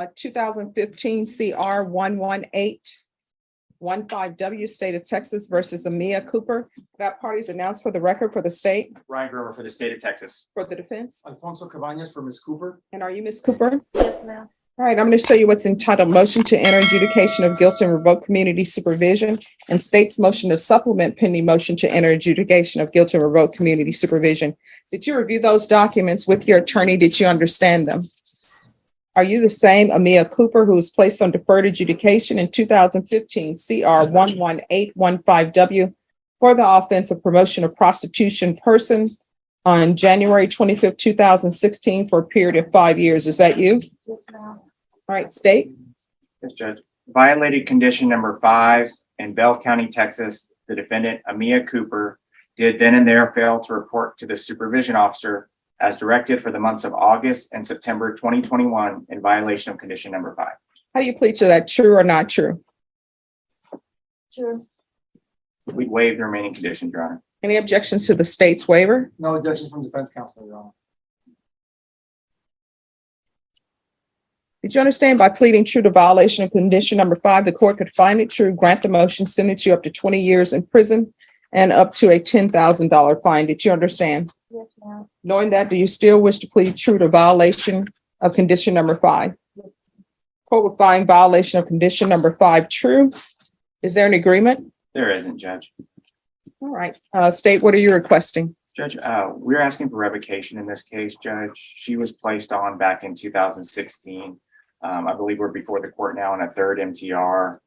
A 2015 CR 11815W, State of Texas versus Amia Cooper. That party is announced for the record for the state, Ryan Grover for the state of Texas. for the defense. Alfonso Cabañas for Ms. Cooper. And are you Ms. Cooper? Yes, ma'am. All right, I'm going to show you what's entitled Motion to Enter Adjudication of Guilt and Revoke Community Supervision, and state's motion to supplement pending motion to enter adjudication of guilt and revoke community supervision. Did you review those documents with your attorney? Did you understand them? Are you the same Amia Cooper who was placed on deferred adjudication in 2015 CR 11815W for the offense of promotion of prostitution person on January 25th, 2016 for a period of 5 years? Is that you? Yes, ma'am. All right, state. Yes, Judge. Violated condition number 5 in Bell County, Texas. The defendant, Amia Cooper, did then and there fail to report to the supervision officer as directed for the months of August and September 2021 in violation of condition number 5. How do you plead to that? True or not true? True. We waive the remaining conditions, Your Honor. Any objections to the state's waiver? No objections from defense counsel, Your Honor. Did you understand by pleading true to violation of condition number 5, the court could find it true, grant the motion, sentence you up to 20 years in prison and up to a $10,000 fine? Did you understand? Yes, ma'am. Knowing that, do you still wish to plead true to violation of condition number 5? Court would find violation of condition number 5 true. Is there an agreement? There isn't, Judge. All right, state, what are you requesting? Judge, we're asking for revocation in this case, Judge. She was placed on back in 2016. I believe we're before the court now on a third MTR.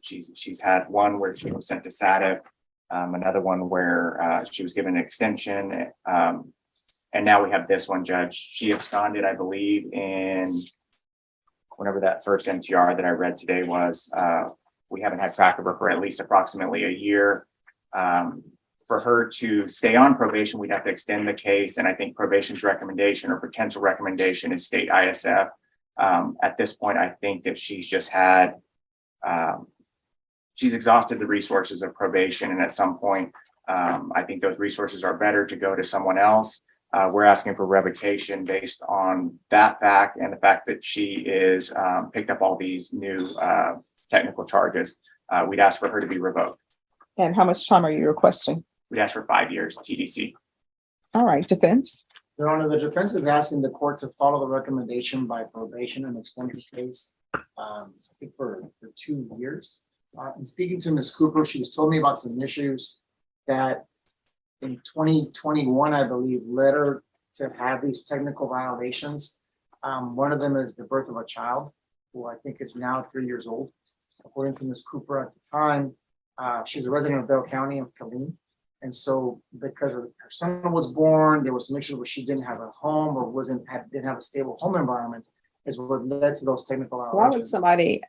She's had one where she was sent to SATIC, another one where she was given an extension. And now we have this one, Judge. She absconded, I believe, in whenever that first MTR that I read today was. We haven't had track of her for at least approximately a year. For her to stay on probation, we'd have to extend the case. And I think probation's recommendation or potential recommendation is state ISF. At this point, I think that she's just had, she's exhausted the resources of probation. And at some point, I think those resources are better to go to someone else. We're asking for revocation based on that fact and the fact that she is picked up all these new technical charges. We'd ask for her to be revoked. And how much time are you requesting? We'd ask for 5 years TDC. All right, defense. Your Honor, the defense is asking the court to follow the recommendation by probation and extend the case, I think for 2 years. And speaking to Ms. Cooper, she's told me about some issues that in 2021, I believe, led her to have these technical violations. One of them is the birth of a child, who I think is now 3 years old. According to Ms. Cooper at the time, she's a resident of Bell County of Killeen. And so because her son was born, there was some issues where she didn't have a home or didn't have a stable home environment, is what led to those technical Why violations. would somebody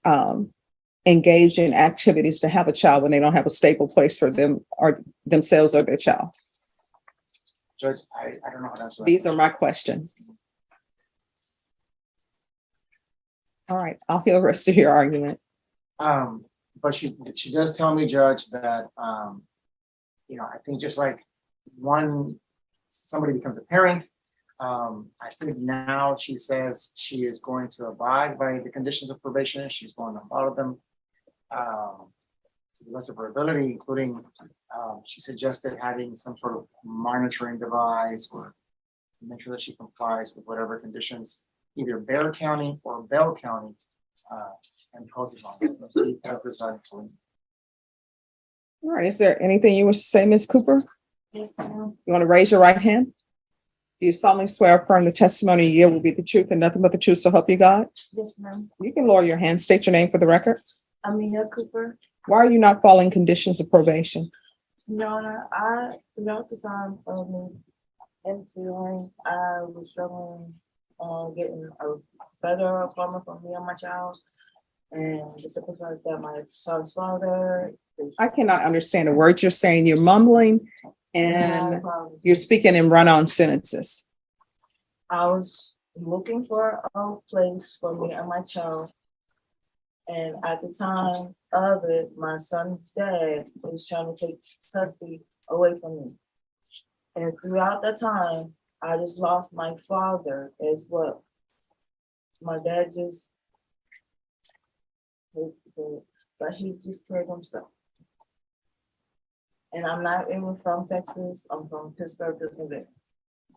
engage in activities to have a child when they don't have a stable place for them or themselves or their child? Judge, I don't know how to answer that. These are my questions. All right, I'll hear the rest of your argument. But she does tell me, Judge, that I think just like somebody becomes a parent, I think now she says she is going to abide by the conditions of probation. She's going to follow them to the best of her ability, including she suggested having some sort of monitoring device or to make sure that she complies with whatever conditions either Bexar County or Bell County imposes on her. All right, is there anything you wish to say, Ms. Cooper? Yes, ma'am. You want to raise your right hand? Do you solemnly swear or affirm the testimony you give will be the truth and nothing but the truth, so help you God? Yes, ma'am. You can lower your hand, state your name for the record. Amia Cooper. Why are you not following conditions of probation? Your Honor, throughout the time of me MCing, I was struggling on getting a better apartment for me and my child. And just the fact that my child's father I cannot understand a word you're saying. You're mumbling and you're speaking in run-on sentences. I was looking for a place for me and my child. And at the time of it, my son's dad was trying to take custody away from me. And throughout that time, I just lost my father as well. my dad just, but he just killed himself. And I'm not even from Texas, I'm from Pittsburgh, Pennsylvania.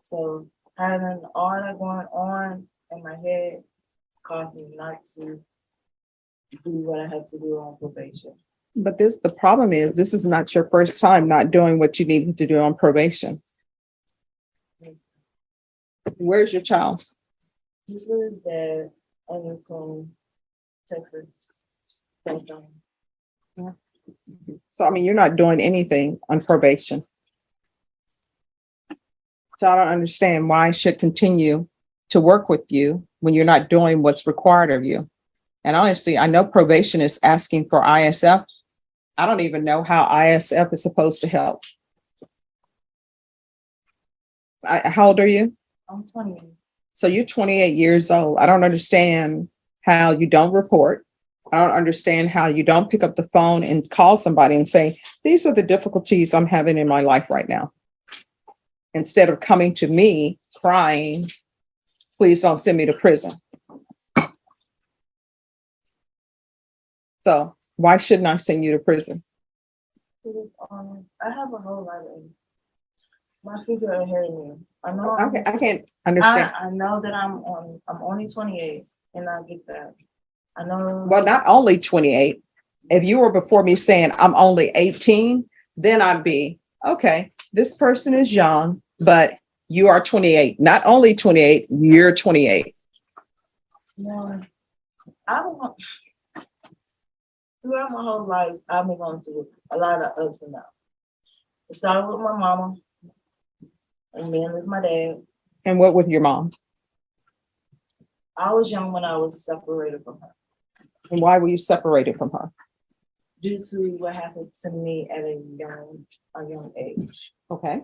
So having all that going on in my head caused me not to do what I have to do on probation. But the problem is, this is not your first time not doing what you needed to do on probation. Where's your child? He's with his dad in Texas. So, I mean, you're not doing anything on probation. So I don't understand why I should continue to work with you when you're not doing what's required of you. And honestly, I know probation is asking for ISF. I don't even know how ISF is supposed to help. How old are you? I'm 20. So you're 28 years old. I don't understand how you don't report. I don't understand how you don't pick up the phone and call somebody and say, these are the difficulties I'm having in my life right now. Instead of coming to me crying, please don't send me to prison. So why shouldn't I send you to prison? I have a whole lot of my figure ahead of me. I know I can't understand. I know that I'm only 28 and I get that. I know. Well, not only 28. If you were before me saying I'm only 18, then I'd be, okay, this person is young, but you are 28. Not only 28, you're 28. No, I don't know. Throughout my whole life, I've been going through a lot of ups and downs. It started with my mama, and then with my dad. And what with your mom? I was young when I was separated from her. And why were you separated from her? Due to what happened to me at a young age. Okay.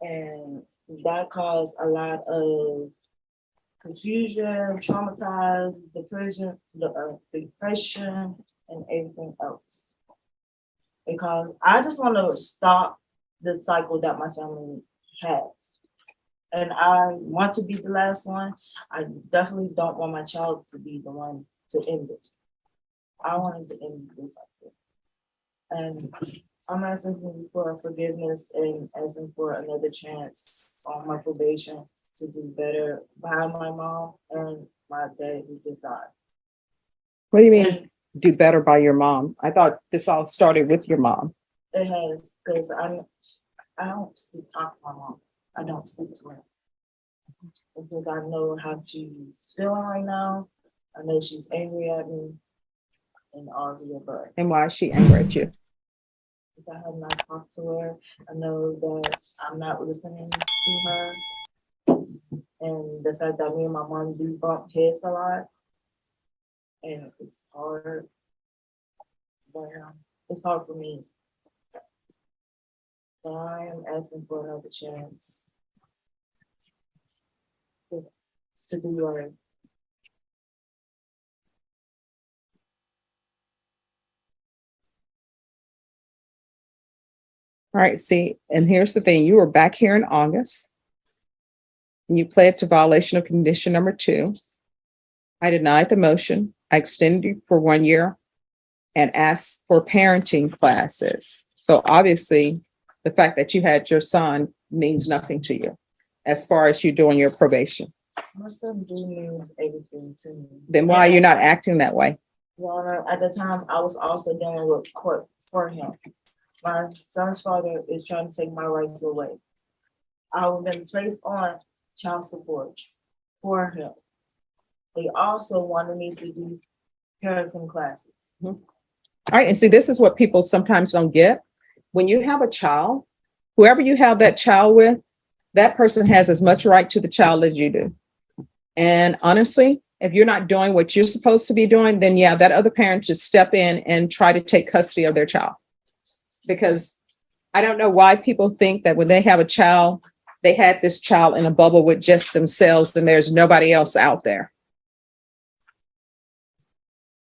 And that caused a lot of confusion, traumatized, depression, and everything else. Because I just want to stop the cycle that my family has. And I want to be the last one. I definitely don't want my child to be the one to end this. I wanted to end this cycle. And I'm asking for forgiveness and asking for another chance on my probation to do better by my mom and my dad who just died. What do you mean And do better by your mom? I thought this all started with your mom. it has, because I don't talk to my mom. I don't speak to her. Because I know how she's feeling right now. I know she's angry at me and all the above. And why is she angry at you? If I have not talked to her, I know that I'm not listening to her. And the fact that me and my mom do bump heads a lot. And it's hard. But it's hard for me. So I am asking for another chance to do right. All right, see, and here's the thing. You were back here in August. And you pled to violation of condition number 2. I denied the motion. I extended you for 1 year and asked for parenting classes. So obviously, the fact that you had your son means nothing to you as far as you doing your probation. My son do means everything to me. Then why are you not acting that way? Your Honor, at the time, I was also dealing with court for him. My son's father is trying to take my rights away. I have been placed on child support for him. They also wanted me to do parenting classes. All right, and see, this is what people sometimes don't get. When you have a child, whoever you have that child with, that person has as much right to the child as you do. And honestly, if you're not doing what you're supposed to be doing, then yeah, that other parent should step in and try to take custody of their child. Because I don't know why people think that when they have a child, they had this child in a bubble with just themselves and there's nobody else out there.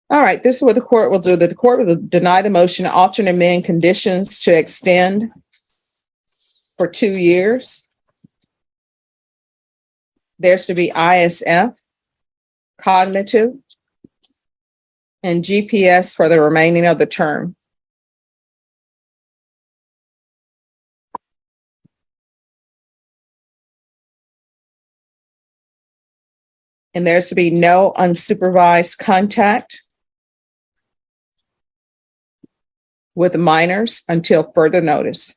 All right, this is what the court will do. The court will deny the motion, alter and amend conditions to extend for 2 years. There's to be ISF cognitive, and GPS for the remaining of the term. And there's to be no unsupervised contact with minors until further notice.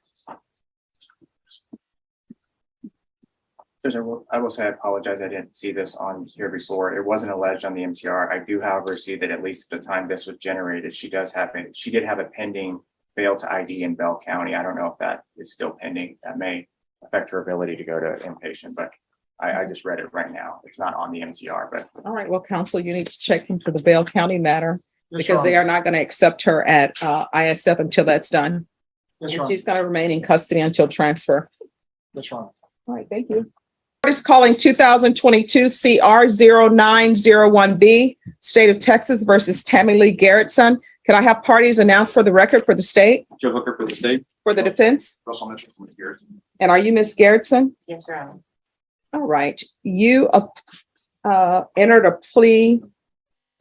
Judge, I will say I apologize. I didn't see this on here before. It wasn't alleged on the MTR. I do, however, see that at least at the time this was generated, she did have a pending fail to ID in Bell County. I don't know if that is still pending. That may affect her ability to go to inpatient, but I just read it right now. It's not on the MTR, but All right, well, counsel, you need to check into the Bell County matter Yes, because Your they Honor. are not going to accept her at ISF until that's done. Yes, And Your Honor. she's going to remain in custody until transfer. Yes, Your Honor. All right, thank you. Court is calling 2022 CR 0901B, State of Texas versus Tammy Lee Garrettson. Can I have parties announced for the record for the state, Joe Hooker for the state. for the defense? Russell Mitchell from the Garrison. And are you Miss Garrettson? Yes, Your Honor. All right, you entered a plea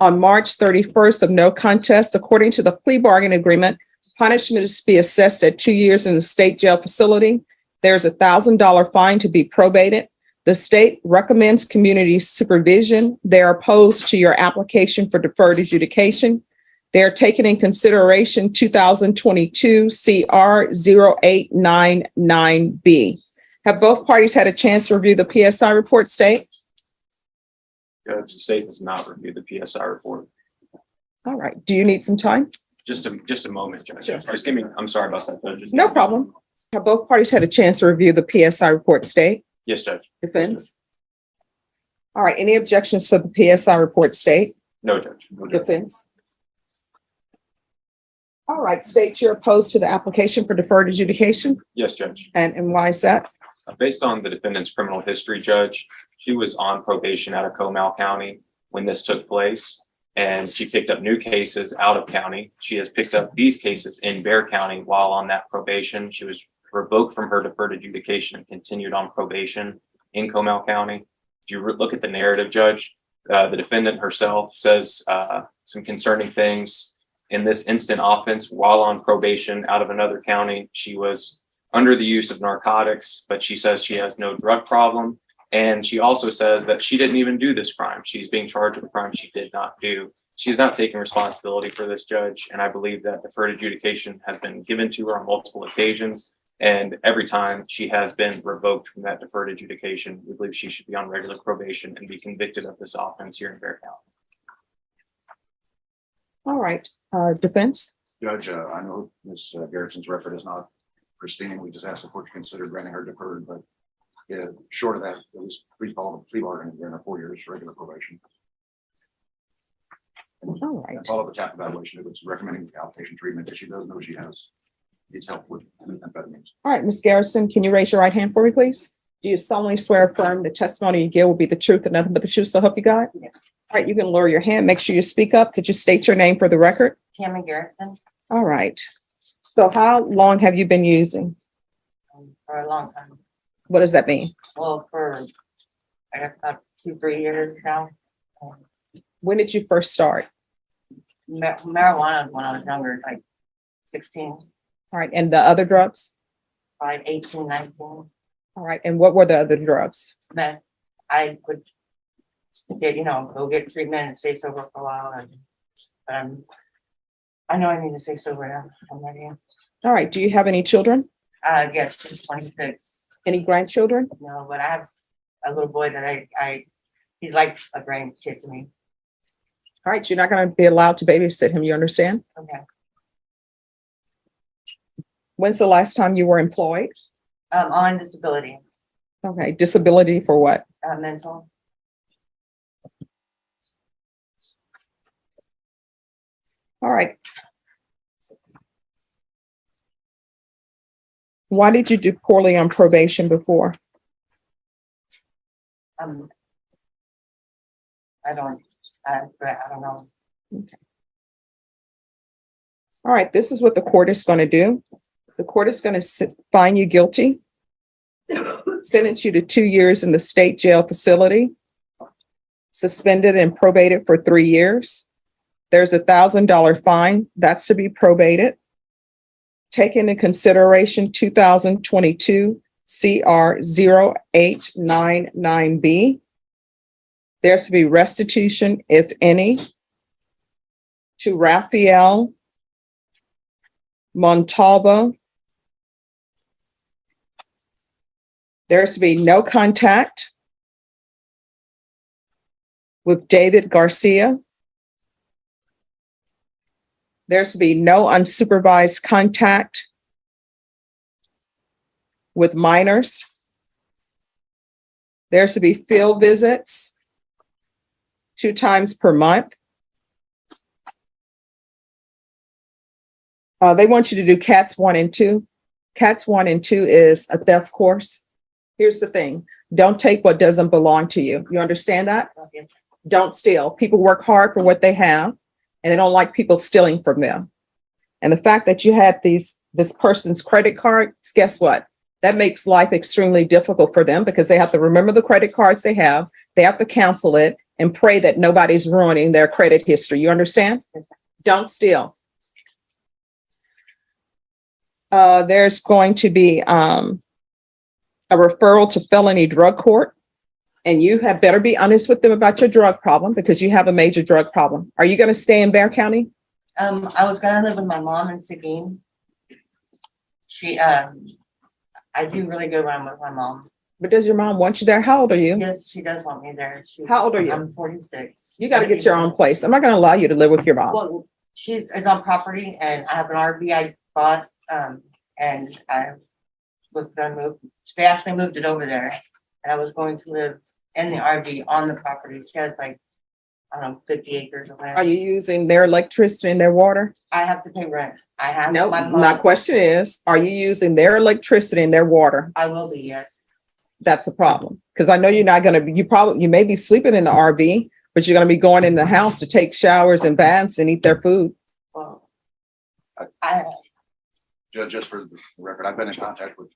on March 31st of no contest. According to the plea bargain agreement, punishment is to be assessed at 2 years in the state jail facility. There's a $1,000 fine to be probated. The state recommends community supervision. They are opposed to your application for deferred adjudication. They are taking in consideration 2022 CR 0899B. Have both parties had a chance to review the PSI report, state? Judge, the state has not reviewed the PSI report. All right, do you need some time? Just a moment, Judge. Sure. Just give me, I'm sorry about that, Judge. Just No give me- problem. Have both parties had a chance to review the PSI report, state? Yes, Judge. Defense? All right, any objections for the PSI report, state? No, Judge. No, Judge. Defense? All right, state, you're opposed to the application for deferred adjudication, Yes, Judge. and why is that? Based on the defendant's criminal history, Judge, she was on probation out of Comal County when this took place, and she picked up new cases out of county. She has picked up these cases in Bexar County while on that probation. She was revoked from her deferred adjudication and continued on probation in Comal County. If you look at the narrative, Judge, the defendant herself says some concerning things. In this instant offense, while on probation out of another county, she was under the use of narcotics, but she says she has no drug problem. And she also says that she didn't even do this crime. She's being charged with a crime she did not do. She's not taking responsibility for this, Judge. And I believe that deferred adjudication has been given to her on multiple occasions. And every time she has been revoked from that deferred adjudication, we believe she should be on regular probation and be convicted of this offense here in Bexar County. All right, defense? Judge, I know Ms. Garrettson's record is not pristine. We just asked the court to consider granting her deferred, but yeah, short of that, it was plea bargain during her 4 years regular probation. All right. And follow the TAP evaluation. It was recommending outpatient treatment that she does know she needs help with amphetamines. All right, Ms. Garrison, can you raise your right hand for me, please? Do you solemnly swear or affirm the testimony you give will be the truth and nothing but the truth, so help you God? Yes. All right, you can lower your hand. Make sure you speak up. Could you state your name for the record? Tammy Garrettson, All right. So how long have you been using? for a long time. What does that mean? Well, for, I guess about 2-3 years now. When did you first start? Marijuana when I was younger, like 16, All right, and the other drugs? like 18, 19. All right, and what were the other drugs? Then I would get, go get treatment and stay sober for a while. And I know I need to stay sober now. I'm ready. All right, do you have any children? Yes, she's 26. Any grandchildren? No, but I have a little boy that he's like a grandkid to me. All right, you're not going to be allowed to babysit him, you understand? Okay. When's the last time you were employed? On disability, Okay, disability for what? mental. All right. Why did you do poorly on probation before? I don't know. All right, this is what the court is going to do. The court is going to find you guilty, sentence you to 2 years in the state jail facility, suspended and probated for 3 years. There's a $1,000 fine that's to be probated. Take into consideration 2022 CR 0899B. There's to be restitution, if any, to Raphael Montalvo. There's to be no contact with David Garcia. There's to be no unsupervised contact with minors. There's to be field visits 2 times per month. They want you to do CATS 1 and 2. CATS 1 and 2 is a theft course. Here's the thing. Don't take what doesn't belong to you. You understand that? Okay. Don't steal. People work hard for what they have, and they don't like people stealing from them. And the fact that you had this person's credit cards, guess what? That makes life extremely difficult for them because they have to remember the credit cards they have. They have to cancel it and pray that nobody's ruining their credit history. You understand? Don't steal. There's going to be a referral to felony drug court. And you have better be honest with them about your drug problem because you have a major drug problem. Are you going to stay in Bexar County? I was gonna live with my mom in Seguin. I do really good when I'm with my mom. But does your mom want you there? How old are you? Yes, she does want me there. How old are you? I'm 46. You got to get your own place. I'm not going to allow you to live with your mom. Well, it's on property and I have an RV I bought, and I was gonna move. They actually moved it over there and I was going to live in the RV on the property. She has like, I don't know, 50 acres of land. Are you using their electricity and their water? I have to pay rent. I have. No, my my mom- question is, are you using their electricity and their water? I will be, yes. That's a problem. Because I know you're not going to be, you may be sleeping in the RV, but you're going to be going in the house to take showers and baths and eat their food. Well, I, Judge, just for the record, I've been in contact with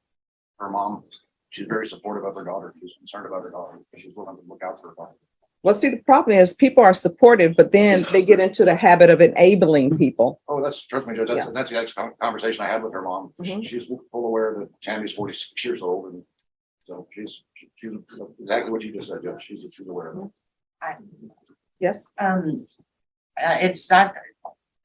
her mom. She's very supportive of her daughter. She's concerned about her daughter. She's willing to look out for her daughter. Well, see, the problem is people are supportive, but then they get into the habit of enabling people. Oh, trust me, Judge, that's the next conversation I had with her mom. Mhm. She's full aware that Tammy's 46 years old, and so she's exactly what you just said, Judge. She's aware of it. Yes. it's not,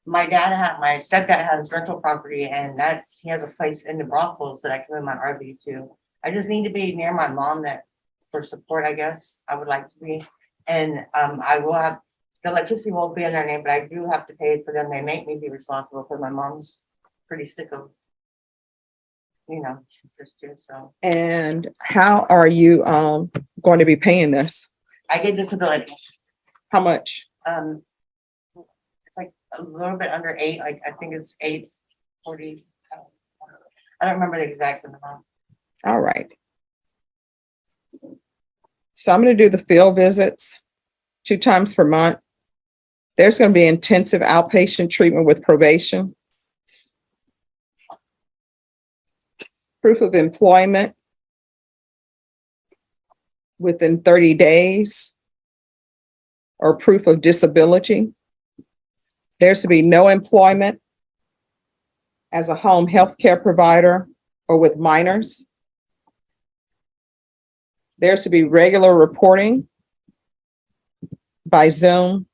my stepdad has rental property and he has a place in the Broncos that I can move my RV to. I just need to be near my mom for support, I guess. I would like to be. And I will have, the electricity won't be in their name, but I do have to pay for them. They make me be responsible because my mom's pretty sick of, just too, so. And how are you going to be paying this? I get disability. How much? It's like a little bit under 8, like I think it's 840. I don't remember the exact amount. All right. So I'm going to do the field visits 2 times per month. There's going to be intensive outpatient treatment with probation. Proof of employment within 30 days or proof of disability. There's to be no employment as a home health care provider or with minors. There's to be regular reporting by Zoom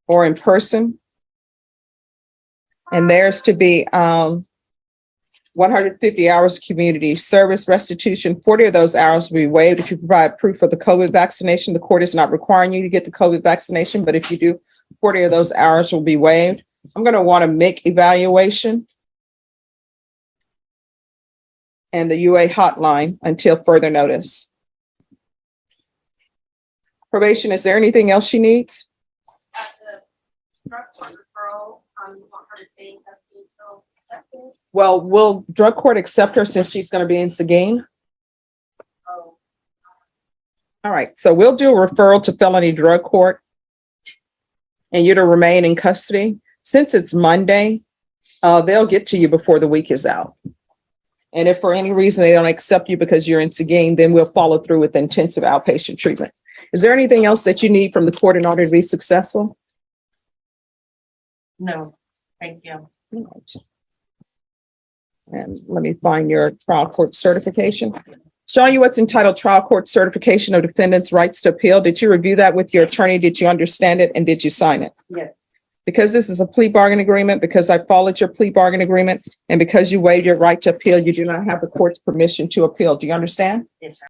or in person. And there's to be 150 hours of community service restitution. 40 of those hours will be waived if you provide proof of the COVID vaccination. The court is not requiring you to get the COVID vaccination, but if you do, 40 of those hours will be waived. I'm going to want to make evaluation and the UA hotline until further notice. Probation, is there anything else she needs? At the drug court referral, you want her to stay in custody until accepted? Well, will drug court accept her since she's going to be in Seguin? Oh, All right, so we'll do a referral to felony drug court and you to remain in custody. Since it's Monday, they'll get to you before the week is out. And if for any reason they don't accept you because you're in Seguin, then we'll follow through with intensive outpatient treatment. Is there anything else that you need from the court in order to be successful? No, thank you. And let me find your trial court certification. Showing you what's entitled Trial Court Certification of Defendant's Rights to Appeal. Did you review that with your attorney? Did you understand it? And did you sign it? Yes. Because this is a plea bargain agreement, because I followed your plea bargain agreement, and because you waived your right to appeal, you do not have the court's permission to appeal. Do you understand? Yes, sir.